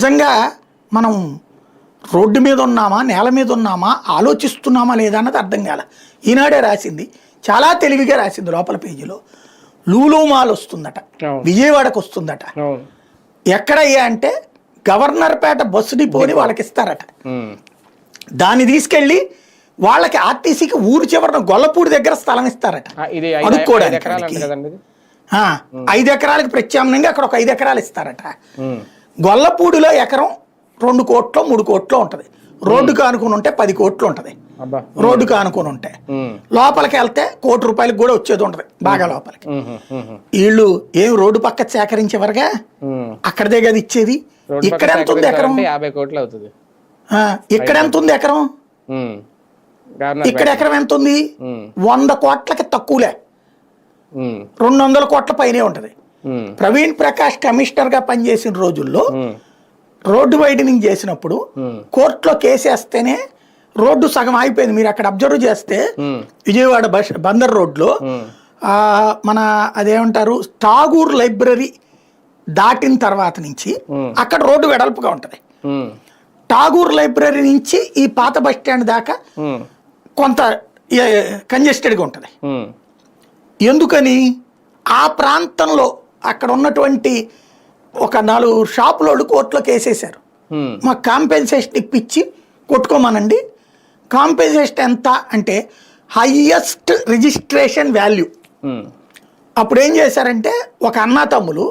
నిజంగా మనం రోడ్డు మీద ఉన్నామా, నేల మీద ఉన్నామా, ఆలోచిస్తున్నామా లేదా అన్నది అర్థం కాల. ఈనాడే రాసింది, చాలా తెలివిగా రాసింది. లోపల పేజీలో లూలు మాల్ వస్తుందట, విజయవాడకు వస్తుందట. ఎక్కడయ్యా అంటే గవర్నర్ పేట బస్సు డిపోని వాళ్ళకి ఇస్తారట. దాన్ని తీసుకెళ్ళి వాళ్ళకి ఆర్టీసీకి ఊరు చివరన గొల్లపూడి దగ్గర స్థలం ఇస్తారట అడుక్కోవడానికి. 5 ఎకరాలకు ప్రత్యామ్నాయంగా అక్కడ ఒక 5 ఎకరాలు ఇస్తారట. గొల్లపూడిలో ఎకరం 2 కోట్లు 3 కోట్లు ఉంటది. రోడ్డుకు ఆనుకుని ఉంటే 10 కోట్లు ఉంటది. రోడ్డుకు ఆనుకుని ఉంటే లోపలికి వెళ్తే ₹1 కోటి కూడా వచ్చేది ఉంటది బాగా లోపలికి. వీళ్ళు ఏం రోడ్డు పక్క సేకరించేవరగా అక్కడదే కదా ఇచ్చేది. ఇక్కడ ఎంత ఉంది ఎకరం? 50 కోట్లు అవుతుంది. ఇక్కడ ఎంత ఉంది ఎకరం? ఇక్కడ ఎకరం ఎంత ఉంది? 100 కోట్లకి తక్కువలే, 200 కోట్ల పైనే ఉంటది. ప్రవీణ్ ప్రకాష్ కమిషనర్ గా పనిచేసిన రోజుల్లో రోడ్డు వైడనింగ్ చేసినప్పుడు కోర్టులో కేసేస్తేనే రోడ్డు సగం ఆగిపోయింది. మీరు అక్కడ అబ్జర్వ్ చేస్తే విజయవాడ బందర్ రోడ్లో మన అదేమంటారు టాగూర్ లైబ్రరీ దాటిన తర్వాత నుంచి అక్కడ రోడ్డు వెడల్పుగా ఉంటది. టాగూర్ లైబ్రరీ నుంచి ఈ పాత బస్ స్టాండ్ దాకా కొంత కంజెస్టెడ్గా ఉంటది. ఎందుకని? ఆ ప్రాంతంలో అక్కడ ఉన్నటువంటి ఒక 4 షాపులోళ్ళు కోర్టులో కేసేశారు. మాకు కాంపెన్సేషన్ ఇప్పించి కొట్టుకోమనండి. కాంపెన్సేషన్ ఎంత అంటే హైయెస్ట్ రిజిస్ట్రేషన్ వాల్యూ. అప్పుడు ఏం చేశారంటే ఒక అన్నా తమ్ములు